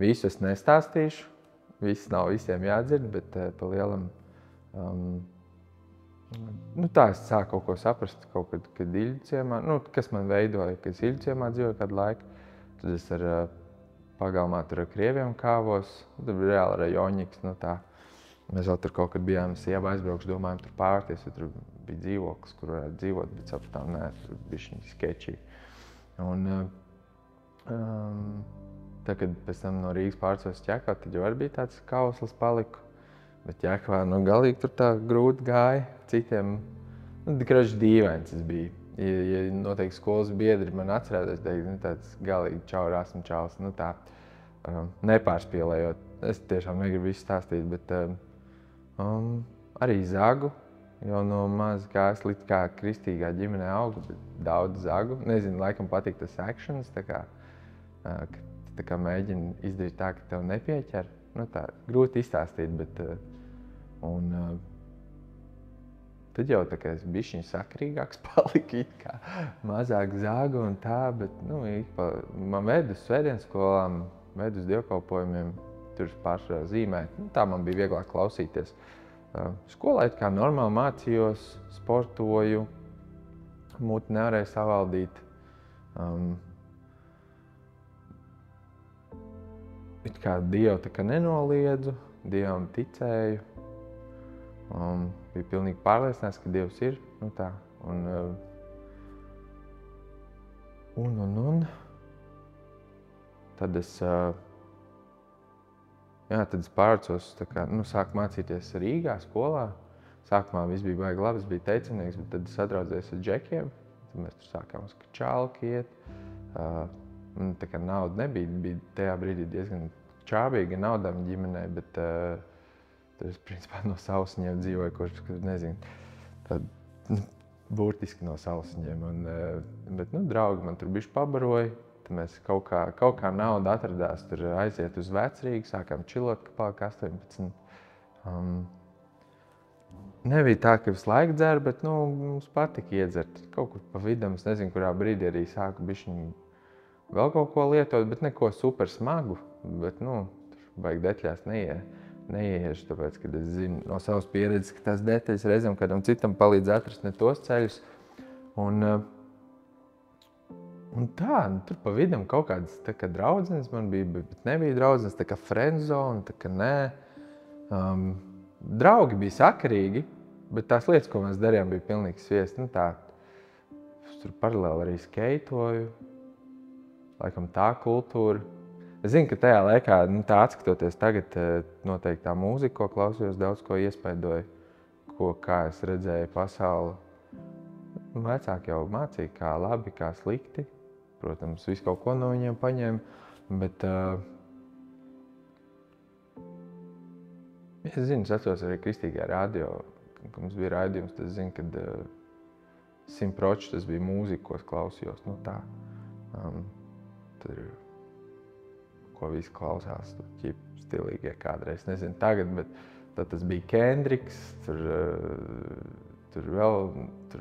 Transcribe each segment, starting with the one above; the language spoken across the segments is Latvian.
visu es nestāstīšu, viss nav visiem jādzird, bet pa lielam, tā es sāku kaut ko saprast, kaut kad Iļļciemā, kas man veidoja, kad es Iļļciemā dzīvoju kādu laiku, tad es ar pagalmā tur ar krieviem kāvos, tur bija reāli rajoņiks, tā. Mēs vēl tur kaut kad bijām sieva aizbraukšu, domājam tur pārties, jo tur bija dzīvoklis, kur varētu dzīvot, bet sapratām, nē, tur bišķiņ skečī. Un tā, kad pēc tam no Rīgas pārcēlos Ķekavā, tad jau arī bija tāds kauslis paliku. Bet Ķekavā galīgi tur tā grūti gāja. Citiem, kraši dīvains es biju. Ja noteikti skolas biedri man atcerētos, teikt, tāds galīgi čaurās un čāls, tā, nepārspīlējot. Es tiešām negribu visu stāstīt, bet arī zagu, jo no maz gājis līdz kā kristīgā ģimenē augu, bet daudz zagu. Nezinu, laikam patīk tas actions, tā kā mēģina izdarīt tā, ka tev nepieķer. Tā grūti izstāstīt, bet tad jau tā kā es bišķiņ sakrīgāks paliku, it kā mazāk zagu un tā, bet man ved uz svētdienas skolām, ved uz dievkalpojumiem, tur pārsvarā zīmēt. Tā man bija vieglāk klausīties. Skolā it kā normāli mācījos, sportoju, muti nevarēju savaldīt. It kā Dievu tā kā nenoliedzu, Dievam ticēju. Biju pilnīgi pārliecināts, ka Dievs ir. Tā. Tad es pārcos, sāku mācīties Rīgā skolā. Sākumā viss bija baigi labi, es biju teicamnieks, bet tad es sadraudzējos ar džekiem. Tad mēs tur sākām uz čalku iet. Tā kā nauda nebija, bija tajā brīdī diezgan čābīga naudām ģimenē, bet tur es principā no sausiņiem dzīvoju, kurš, nezinu, tad burtiski no sausiņiem. Bet draugi man tur bišķi pabaroja. Mēs kaut kā nauda atradās, tur aiziet uz Vecrīgu, sākām čilot, ka palika 18. Nebija tā, ka visu laiku dzer, bet mums patika iedzert. Kaut kur pa vidam, es nezinu, kurā brīdī arī sāku bišķiņ vēl kaut ko lietot, bet neko super smagu. Bet tur baigi detaļās neieiešu, tāpēc, kad es zinu no savas pieredzes, ka tās detaļas reizēm kādam citam palīdz atrast ne tos ceļus. Tur pa vidam kaut kādas draudzenes man bija, bet nebija draudzenes, tā kā friendzone, tā kā nē. Draugi bija sakarīgi, bet tās lietas, ko mēs darījām, bija pilnīgi sviest. Tur paralēli arī skeitoju, laikam tā kultūra. Es zinu, ka tajā laikā, tā atskatoties tagad, noteikti tā mūzika, ko klausījos, daudz ko iespaidoja, kā es redzēju pasauli. Vecāki jau mācīja, kā labi, kā slikti. Protams, visu kaut ko no viņiem paņēma, bet es zinu, es atceros arī kristīgajā radio, kad mums bija raidījums, tad es zinu, kad 100% tas bija mūzika, ko es klausījos. Tur, ko visi klausās, ķip stilīgie kādreiz, nezinu tagad, bet tad tas bija Kendriks, tur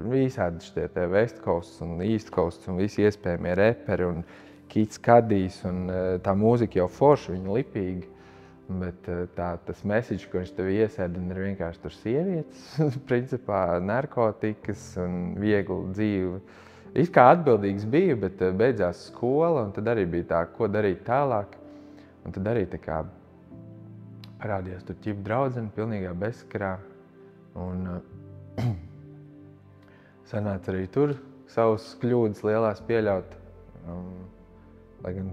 visādi šitie West Coast un East Coast un visi iespējamie reperi un Kids Cuddies un tā mūzika jau forša, viņa lipīga, bet tas message, ko viņš tev iesēdina, ir vienkārši tur sievietes, principā narkotikas un viegli dzīve. It kā atbildīgs biju, bet beidzās skola un tad arī bija tā, ko darīt tālāk. Un tad arī tā kā parādījās tur ķip draudzene pilnīgā bezskarā. Un sanāca arī tur savas kļūdas lielās pieļaut. Lai gan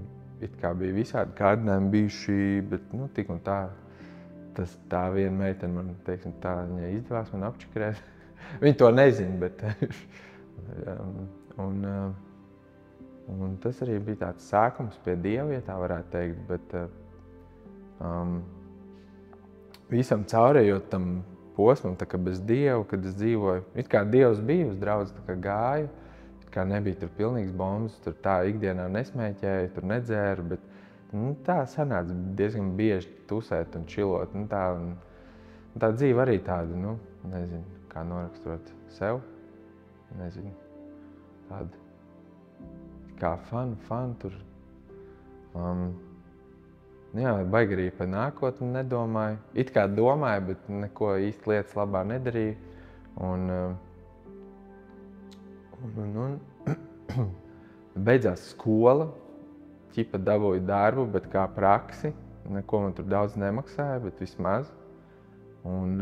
it kā bija visādi kārdinājumi bijuši, bet tik un tā. Tā viena meitene man, teiksim, tā viņai izdevās man apčakarēt. Viņa to nezina, bet un tas arī bija tāds sākums pie Dieva, ja tā varētu teikt, bet visam caurējot tam posmam, tā kā bez Dieva, kad es dzīvoju, it kā Dievs bija uz draudzi, tā kā gāju, it kā nebija tur pilnīgs bombas, tur tā ikdienā nesmēķēju, tur nedzēru, bet tā sanāca diezgan bieži tusēt un čilot, tā dzīve arī tāda, nezinu, kā noraksturot sev, nezinu, tāda kā fun tur. Jā, baigi arī par nākotni nedomāju. It kā domāju, bet neko īsti lietas labā nedarīju. Un beidzās skola, ķipa dabūju darbu, bet kā praksi. Neko man tur daudz nemaksāja, bet vismaz. Un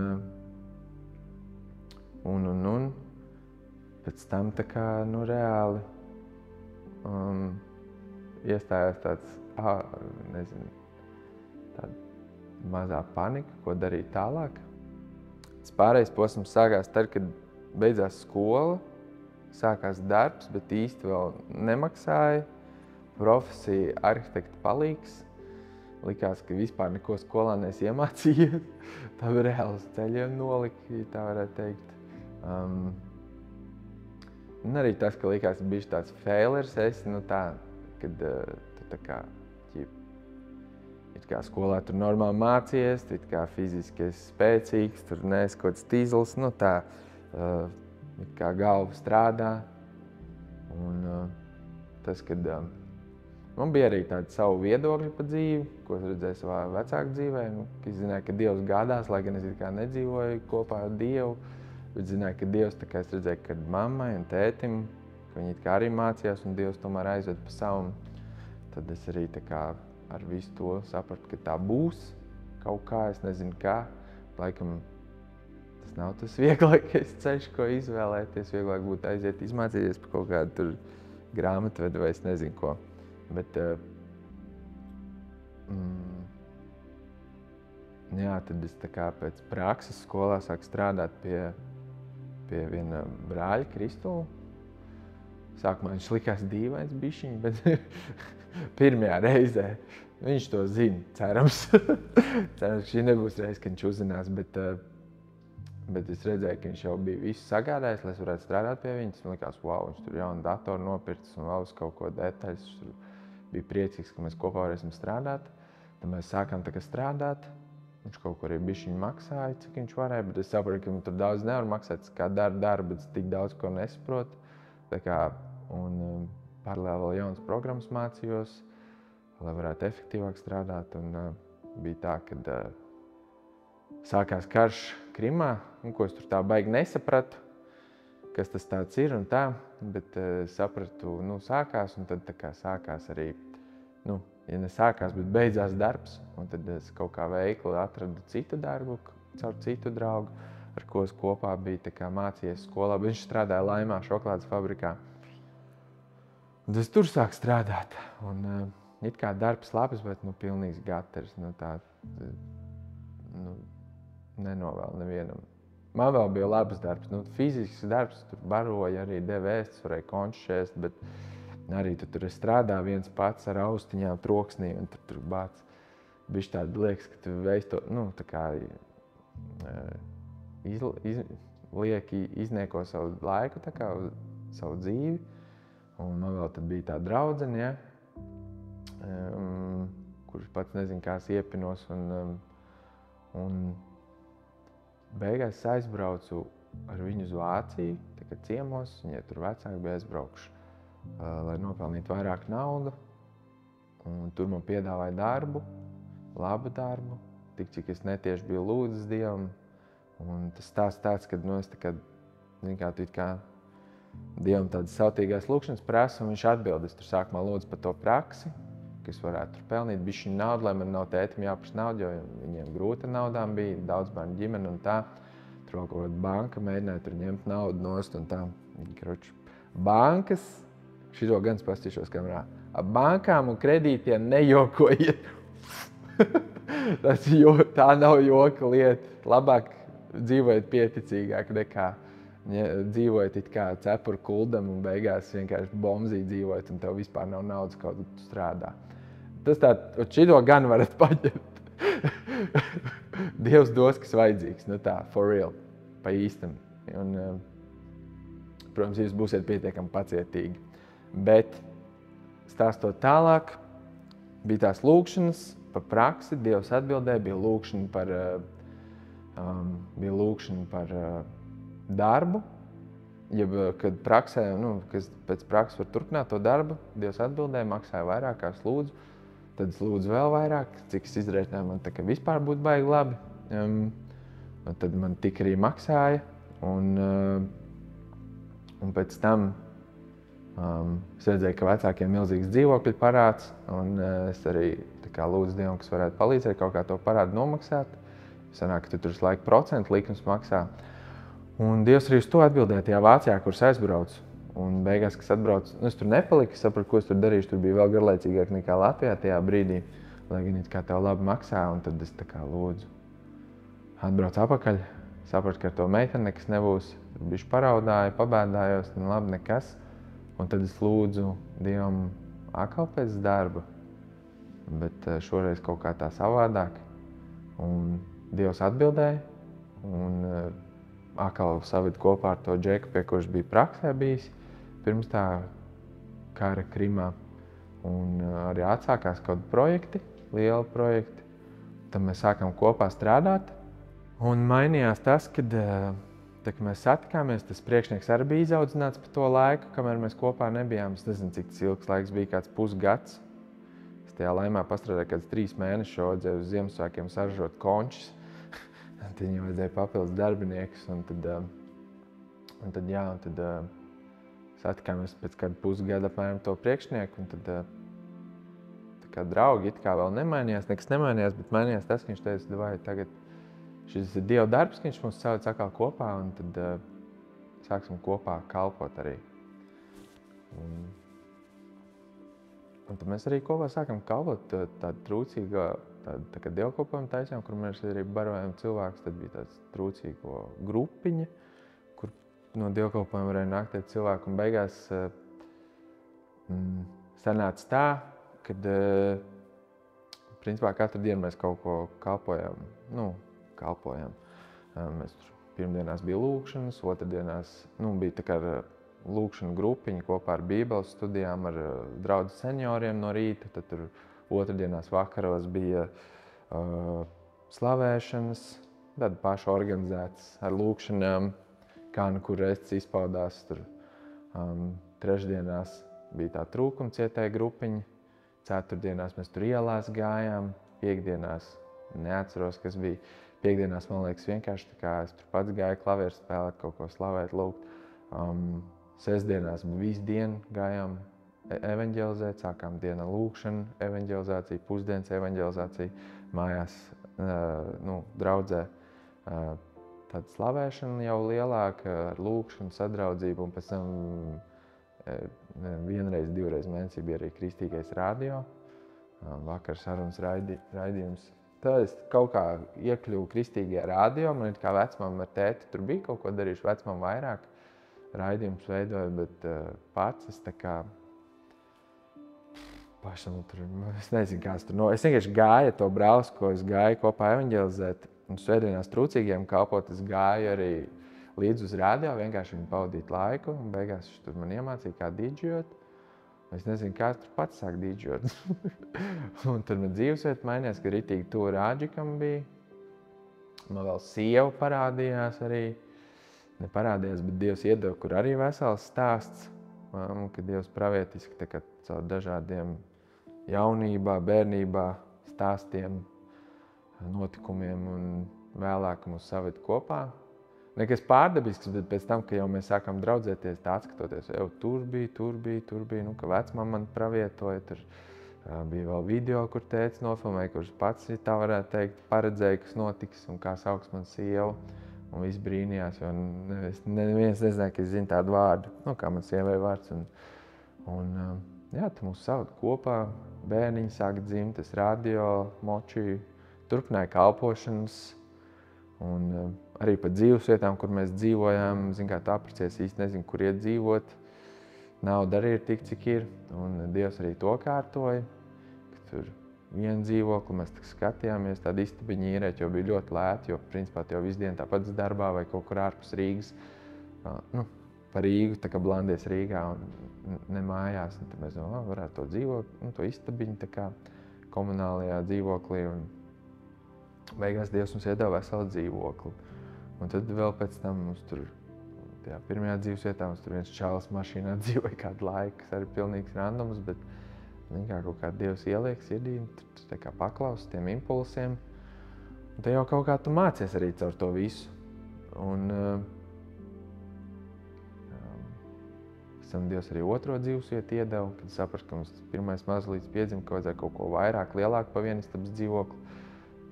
pēc tam tā kā, reāli iestājās tāds, nezinu, tāda mazā panika, ko darīt tālāk. Tas pārējais posms sākās tad, kad beidzās skola, sākās darbs, bet īsti vēl nemaksāja. Profesija arhitekta palīgs. Likās, ka vispār neko skolā neesi iemācījies. Tā bija reāli uz ceļiem nolika, ja tā varētu teikt. Un arī tas, ka likās, ka bišķi tāds failers esi, kad tu tā kā, it kā skolā tur normāli mācījies, tu it kā fiziski esi spēcīgs, tur neesi kaut kāds tīzls, it kā galva strādā. Un tas, kad man bija arī tādi savu viedokļi par dzīvi, ko es redzēju savā vecāku dzīvē. Es zināju, ka Dievs gādās, lai gan es it kā nedzīvoju kopā ar Dievu. Bet zināju, ka Dievs, tā kā es redzēju, ka mammai un tētim, ka viņi it kā arī mācījās un Dievs tomēr aizved pa savu. Tad es arī tā kā ar visu to sapratu, ka tā būs kaut kā, es nezinu kā. Laikam tas nav tas vieglākais ceļš, ko izvēlēties. Vieglāk būtu aiziet izmācīties par kaut kādu tur grāmatvedu vai es nezinu ko. Bet, tad es tā kā pēc prakses skolā sāku strādāt pie viena brāļa Kristula. Sākumā viņš likās dīvains bišķiņ, bet pirmajā reizē viņš to zina, cerams. Cerams, ka šī nebūs reize, kad viņš uzzinās, bet es redzēju, ka viņš jau bija visu sagādājis, lai es varētu strādāt pie viņas. Man likās, wow, viņš tur jaunu datoru nopircis un vēl uz kaut ko detaļas. Bija priecīgs, ka mēs kopā varēsim strādāt. Tad mēs sākām tā kā strādāt. Viņš kaut ko arī bišķiņu maksāja, cik viņš varēja, bet es saprotu, ka man tur daudz nevar maksāt. Kā daru, bet es tik daudz ko nesaprotu. Un paralēli vēl jaunas programmas mācījos, lai varētu efektīvāk strādāt. Un bija tā, kad sākās karš Krimā, ko es tur tā baigi nesapratu, kas tas tāds ir un tā, bet sapratu, sākās, un tad tā kā sākās arī, ja ne sākās, bet beidzās darbs, un tad es kaut kā veikli atradu citu darbu, caur citu draugu, ar ko es kopā biju tā kā mācījies skolā, bet viņš strādāja Laimā šokolādes fabrikā. Un es tur sāku strādāt, un it kā darbs labs, bet pilnīgs gaters, nenovēlu nevienam. Man vēl bija labs darbs, fizisks darbs, tur baroja arī devēstas, varēja konču, bet arī tur strādā viens pats ar austiņām troksnī, un tur bāc. Bišķi tādi liekas, ka tu veic to, tā kā iznieko savu laiku, tā kā savu dzīvi. Un man vēl tad bija tā draudzene, kurš pats nezinu, kā es iepinos, un beigās es aizbraucu ar viņu uz Vāciju, tā kā ciemos, viņai tur vecāki bija aizbraukuši, lai nopelnītu vairāk naudu. Un tur man piedāvāja darbu, labu darbu, tik cik es netieši biju lūdzis Dievam. Un tas stāsts tāds, ka es tā kā, tu it kā Dievam tādas sautīgās lūkšanas prasu, un viņš atbild. Es tur sākumā lūdzu par to praksi, ka es varētu tur pelnīt bišķiņu naudu, lai man nav tētim jāprasa naudu, jo viņiem grūti naudām bija, daudz bērnu ģimene un tā. Tur vēl kaut kāda banka mēģināja tur ņemt naudu nost un tā. Bankas, šito gan es pastīšos kamerā, ap bankām un kredītiem nejokojiet. Tā nav joka lieta. Labāk dzīvojiet pieticīgāk nekā dzīvojat it kā cepuru kuldam un beigās vienkārši bombzī dzīvojat un tev vispār nav naudas, kaut kur tu strādā. Tas tā, šito gan varat paņemt. Dievs dos, kas vajadzīgs, for real, pa īstam. Un, protams, jūs būsiet pietiekami pacietīgi. Bet stāstot tālāk, bija tās lūkšanas par praksi, Dievs atbildēja, bija lūkšana par darbu, kad praksē, kas pēc prakses var turpināt to darbu, Dievs atbildēja, maksāja vairāk, kā es lūdzu. tad es lūdzu vēl vairāk, cik es izrēķināju, man tā kā vispār būtu baigi labi. Tad man tik arī maksāja. Un pēc tam es redzēju, ka vecākiem milzīgs dzīvokļu parāds. Un es arī tā kā lūdzu Dievam, kas varētu palīdzēt kaut kā to parādu nomaksāt. Sanāk, ka tur uz laiku procentu likums maksā. Un Dievs arī uz to atbildēja tajā Vācijā, kur es aizbraucu. Un beigās, kas atbraucu, es tur nepaliku, sapratu, ko es tur darīšu. Tur bija vēl garlaicīgāk nekā Latvijā tajā brīdī, lai gan it kā tev labi maksā. Un tad es tā kā lūdzu. Atbraucu atpakaļ, sapratu, ka ar to meiteni nekas nebūs. Tur bišķi paraudāju, pabēdājos, labi nekas. Un tad es lūdzu Dievam atkal pēc darba, bet šoreiz kaut kā tā savādāk. Un Dievs atbildēja un atkal saved kopā ar to džeku, pie kurš bija praksē bijis pirms tā kara Krimā. Un arī atsākās kaut kādi projekti, lieli projekti. Tad mēs sākām kopā strādāt. Un mainījās tas, kad mēs satikāmies, tas priekšnieks arī bija izaudzināts pa to laiku, kamēr mēs kopā nebijām. Es nezinu, cik tas ilgs laiks bija, kāds pusgads. Es tajā laimā pastrādāju kāds 3 mēnešus, vajadzēja uz Ziemassvētkiem saražot končus. Tad viņam vajadzēja papildus darbiniekus. Un tad satikāmies pēc kāda pusgada apmēram to priekšnieku. Un tad tā kā draugi it kā vēl nemainījās, nekas nemainījās, bet mainījās tas, ka viņš teica, vai tagad šis ir Dieva darbs, ka viņš mums sauc atkal kopā, un tad sāksim kopā kalpot arī. Un tad mēs arī kopā sākam kalpot tādu trūcīgo, tā kā dievkalpojumu taisām, kur mēs arī barojam cilvēkus. Tad bija tāds trūcīgo grupiņa, kur no dievkalpojuma varēja nākt tie cilvēki. Un beigās sanāca tā, kad principā katru dienu mēs kaut ko kalpojam. Mēs tur pirmdienās bija lūkšanas, otrdienās bija tā kā lūkšana grupiņa kopā ar bībeles studijām, ar draugu senioriem no rīta. Tad tur otrdienās vakaros bija slavēšanas, tad paši organizētas ar lūkšanām, kā nu kur reizes izpaudās. Tur trešdienās bija tā trūkumcietēja grupiņa, ceturtdienās mēs tur ielās gājām, piekdienās neatceros, kas bija. Piekdienās, man liekas, vienkārši tā kā es tur pats gāju klavieru spēlēt, kaut ko slavēt, lūgt. Sestdienās visu dienu gājām evaņģelizēt, sākām dienu lūkšanu, evaņģelizāciju, pusdienas evaņģelizāciju, mājās, draudzē. Tāda slavēšana jau lielāka ar lūkšanu, sadraudzību, un pēc tam vienreiz, divreiz mēnesī bija arī kristīgais radio, vakar sarunas raidījums. Tad es kaut kā iekļuvu kristīgajā radio, man ir kā vecmama ar tēti, tur bija kaut ko darījuši, vecmama vairāk raidījums veidoja, bet pats es tā kā pašam tur, es nezinu, kā es tur es vienkārši gāju to brālis, ko es gāju kopā evaņģelizēt, un svētdienās trūcīgiem kalpot, es gāju arī līdz uz radio, vienkārši viņu pavadīt laiku, un beigās viņš tur man iemācīja, kā dīdžot. Es nezinu, kā es tur pats sāku dīdžot. Un tur man dzīvesvieta mainījās, ka ritīgi to Rādžikam bija. Man vēl sieva parādījās arī. Neparādījās, bet Dievs iedeva, kur arī vesels stāsts. Ka Dievs pravietiski tā kā caur dažādiem jaunībā, bērnībā stāstiem, notikumiem un vēlāk mūs saved kopā. Nekas pārdabisks, bet pēc tam, ka jau mēs sākām draudzēties, tā atskatoties, tur bija, ka vecmama man pravietoja, tur bija vēl video, kur tētis nofilmēja, kurš pats, tā varētu teikt, paredzēja, kas notiks un kā sauks man sieva. Un viss brīnījās, jo neviens nezināja, ka es zinu tādu vārdu, kā man sievai vārds. Tu mūs saved kopā, bērniņi sāk dzimt, es radio, močīju, turpināju kalpošanas. Un arī pa dzīvesvietām, kur mēs dzīvojām, kā tu apracies, īsti nezinu, kur iet dzīvot. Nauda arī ir tik, cik ir. Un Dievs arī to kārtoja, ka tur vienu dzīvokli mēs skatījāmies, tādu istabiņu īrēt, jo bija ļoti lēti, jo principā tev visu dienu tāpat darbā vai kaut kur ārpus Rīgas. Pa Rīgu, tā kā blandies Rīgā un ne mājās. Un tad mēs varētu to dzīvokli, to istabiņu tā kā komunālajā dzīvoklī. Un beigās Dievs mums iedeva veselu dzīvokli. Un tad vēl pēc tam mums tur, tajā pirmajā dzīvesvietā, mums tur viens čalis mašīnā dzīvoja kādu laiku, kas arī pilnīgs randoms, bet kā kaut kā Dievs ieliek sirdī, tu tā kā paklausi tiem impulsiem. Un te jau kaut kā tu mācies arī caur to visu. Un pēc tam Dievs arī otro dzīvesvietu iedeva, kad saprastu, ka mums pirmais mazlīts piedzima, ka vajadzēja kaut ko vairāk, lielāku pa vienistabas dzīvokli.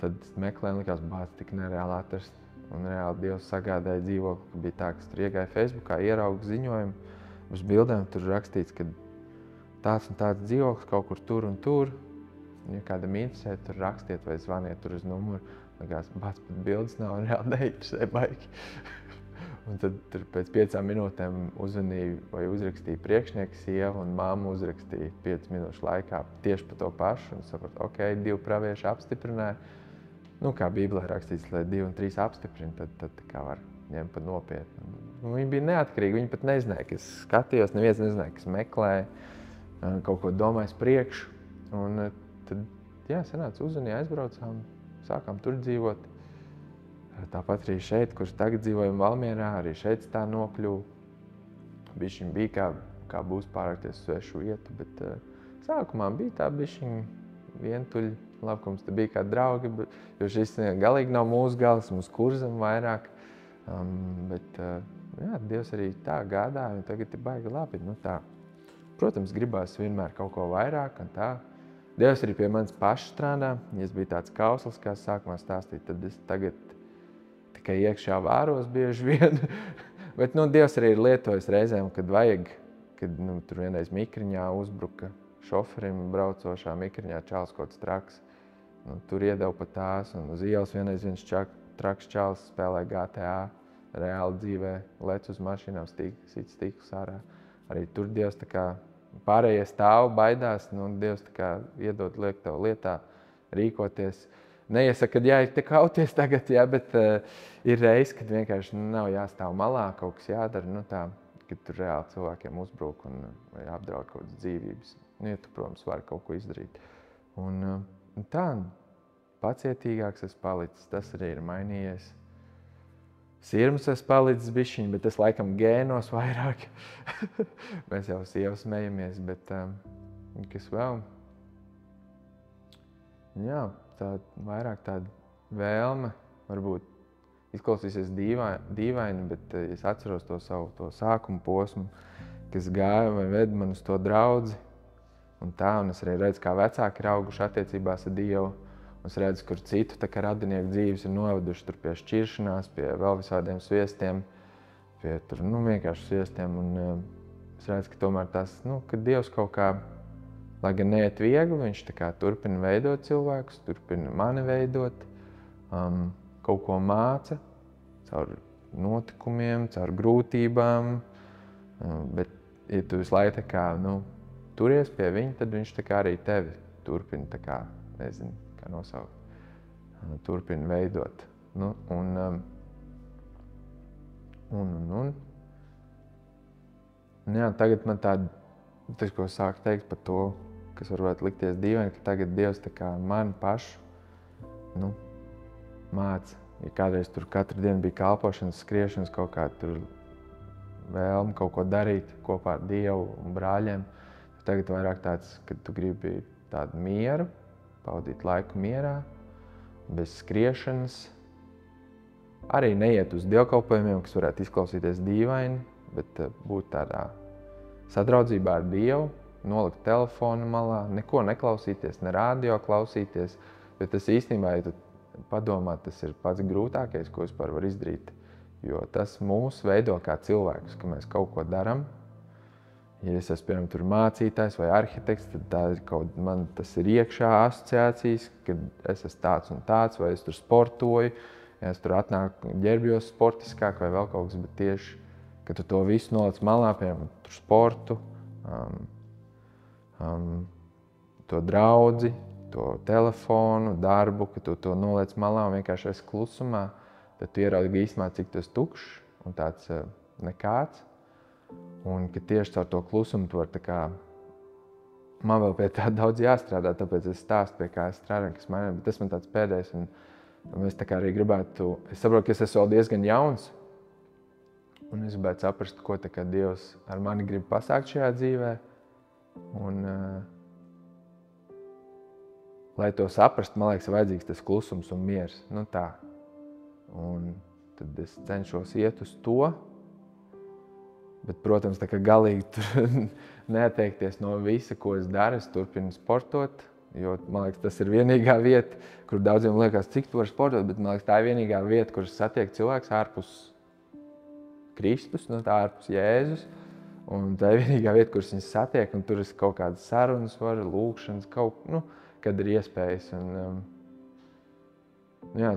Tad meklējām, likās, bāc, tik nereāli atrast. Un reāli Dievs sagādāja dzīvokli, ka bija tā, ka tur iegāja Facebookā, ieraugu ziņojumu uz bildēm, tur rakstīts, ka tāds un tāds dzīvoklis kaut kur tur un tur. Ja kādam interesē, tur rakstiet vai zvaniet tur uz numuru. Likās, bāc, pat bildes nav un reāli neinteresē baigi. Un tad tur pēc 5 minūtēm uzvanīja vai uzrakstīja priekšnieka sieva un mamma uzrakstīja 5 minūšu laikā tieši par to pašu. Un sapratu, ok, 2 pravieši apstiprināja. Kā Bībelē rakstīts, lai 2 un 3 apstiprina, tad tā kā var ņemt par nopietnu. Viņi bija neatkarīgi, viņi pat nezināja, ka es skatījos, neviens nezināja, ka es meklēju, kaut ko domāju priekšu. Un tad, sanāca uzvanīja, aizbraucām, sākām tur dzīvot. Tāpat arī šeit, kurš tagad dzīvojam Valmierā, arī šeit tā nokļuva. Bišķiņ bija kā būs pārākties svešu vietu, bet sākumā bija tā bišķiņ vientuļa. Labi, ka mums te bija kādi draugi, jo šis galīgi nav mūsu gals, mūsu kurzam vairāk. Bet Dievs arī tā gādāja, un tagad ir baigi labi. Protams, gribās vienmēr kaut ko vairāk un tā. Dievs arī pie manis paša strādā. Ja es biju tāds kausls, kā sākumā stāstīt, tad es tagad tikai iekšā vēros bieži vien. Bet Dievs arī ir lietojis reizēm, kad vajag, kad tur vienreiz Mikriņā uzbruka šoferim braucošā Mikriņā čāls kaut kāds traks. Tur iedeva pa tās, un uz ielas vienreiz viens traks čāls spēlē GTA, reāli dzīvē, lec uz mašīnām, sit stiklus ārā. Arī tur Dievs tā kā pārējie stāv, baidās, Dievs tā kā iedod liek tev lietā rīkoties. Neiesaka, kad jāiet te kauties tagad, bet ir reiz, kad vienkārši nav jāstāv malā, kaut kas jādara, kad tur reāli cilvēkiem uzbruk un vai apdraud kaut kādas dzīvības. Ja tu, protams, vari kaut ko izdarīt. Un tā, pacietīgāks es palicis, tas arī ir mainījies. Sirms es palicis bišķiņ, bet es laikam gēnos vairāk. Mēs jau sievu smejamies, bet kas vēl? Vairāk tāda vēlme, varbūt izklausīsies dīvaini, bet es atceros to savu sākumu posmu, kas gāja vai ved man uz to draudzi. Un es arī redzu, kā vecāki ir auguši attiecībās ar Dievu. Es redzu, kur citu radinieku dzīves ir noveduši tur pie šķiršanās, pie vēl visādiem sviestiem, pie tur vienkārši sviestiem. Un es redzu, ka tomēr tas, ka Dievs kaut kā, lai gan neiet viegli, viņš tā kā turpina veidot cilvēkus, turpina mani veidot, kaut ko māca caur notikumiem, caur grūtībām. Bet, ja tu visu laiku tā kā, turies pie viņa, tad viņš tā kā arī tevi turpina, tā kā, nezinu, kā nosaukt, turpina veidot. Tagad man tas, ko sāku teikt par to, kas varētu likties dīvaini, ka tagad Dievs tā kā mani pašu, māca. Ja kādreiz tur katru dienu bija kalpošanas, skriešanas, kaut kā tur vēlme kaut ko darīt kopā ar Dievu un brāļiem, tagad vairāk tāds, kad tu gribi tādu mieru, pavadīt laiku mierā, bez skriešanas. Arī neiet uz dievkalpojumiem, kas varētu izklausīties dīvaini, bet būt tādā sadraudzībā ar Dievu, nolikt telefonu malā, neko neklausīties, ne radio klausīties, bet tas īstenībā, ja tu padomā, tas ir pats grūtākais, ko vispār var izdarīt, jo tas mūs veido kā cilvēkus, ka mēs kaut ko daram. Ja es esmu, piemēram, tur mācītājs vai arhitekts, tad tas ir iekšā asociācijas, kad es esmu tāds un tāds, vai es tur sportoju, ja es tur atnāku ģērbjos sportiskāk vai vēl kaut kas, bet tieši, ka tu to visu noliec malā, piemēram, tur sportu, to draudzi, to telefonu, darbu, ka tu to noliec malā un vienkārši esi klusumā, tad tu ieraugi īstenībā, cik tu esi tukšs un tāds nekāds. Un ka tieši caur to klusumu tu vari tā kā, man vēl pie tā daudz jāstrādā, tāpēc es stāstu, pie kā es strādāju, kas mainās, bet tas man tāds pēdējais, un es tā kā arī gribētu, es saprotu, ka es esmu vēl diezgan jauns, un es gribētu saprast, ko tā kā Dievs ar mani grib pasākt šajā dzīvē, un lai to saprastu, man liekas, ir vajadzīgs tas klusums un miers. Nu tā. Un tad es cenšos iet uz to. Bet, protams, tā kā galīgi tur neatteikties no visa, ko es daru, es turpinu sportot. Jo, man liekas, tas ir vienīgā vieta, kur daudziem liekas, cik tu vari sportot, bet man liekas, tā ir vienīgā vieta, kur satiek cilvēks ārpus Kristus, no tā ārpus Jēzus. Un tā ir vienīgā vieta, kur viņus satiek, un tur ir kaut kādas sarunas, lūkšanas, kad ir iespējas. Un,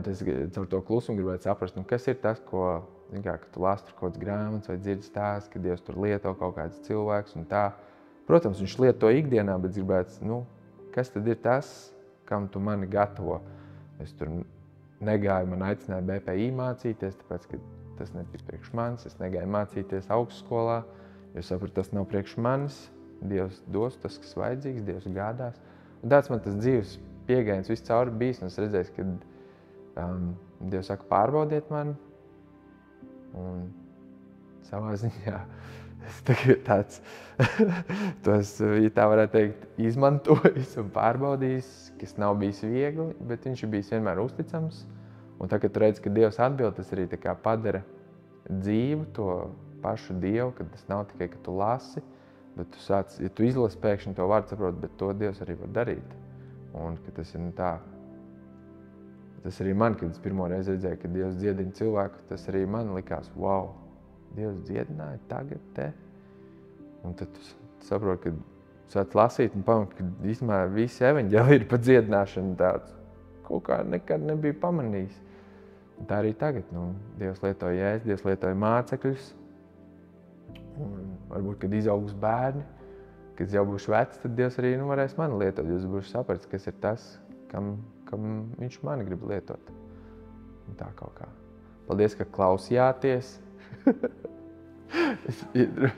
tas caur to klusumu gribētu saprast, kas ir tas, ko, kad tu lasi tur kaut kādas grāmatas vai dzirdi stāsts, ka Dievs tur lieto kaut kādus cilvēkus un tā. Protams, viņš lieto ikdienā, bet gribētu, kas tad ir tas, kam tu mani gatavo? Es tur negāju, man aicināja BPI mācīties, tāpēc, ka tas nebija priekš manis. Es negāju mācīties augstskolā, jo sapratu, tas nav priekš manis. Dievs dos tas, kas vajadzīgs, Dievs gādās. Un tāds man tas dzīves pieejams viss cauri bijis, un es redzēju, ka Dievs saka, pārbaudiet mani. Un savā ziņā es tagad tāds, tos, ja tā varētu teikt, izmantojis un pārbaudījis, kas nav bijis viegli, bet viņš ir bijis vienmēr uzticams. Un tā, kad tu redzi, ka Dievs atbild, tas arī tā kā padara dzīvu, to pašu Dievu, kad tas nav tikai, ka tu lasi, bet tu sāc, ja tu izlasi pēkšņi to vārdu saprot, bet to Dievs arī var darīt. Un ka tas ir tā. Tas arī man, kad es pirmo reizi redzēju, ka Dievs dziedina cilvēku, tas arī man likās, wow, Dievs dziedināja tagad te. Un tad tu saproti, ka sāc lasīt un pamanīt, ka īstenībā visi evaņģēliji ir pa dziedināšanu tāds. Kaut kā nekad nebija pamanījis. Un tā arī tagad, Dievs lietoja Jēzu, Dievs lietoja mācekļus. Un varbūt, kad izaugs bērni, kad jau būšu vecs, tad Dievs arī varēs mani lietot. Jūs būšu sapratis, kas ir tas, kam viņš mani grib lietot. Un tā kaut kā. Paldies, ka klausījāties. Es iedros.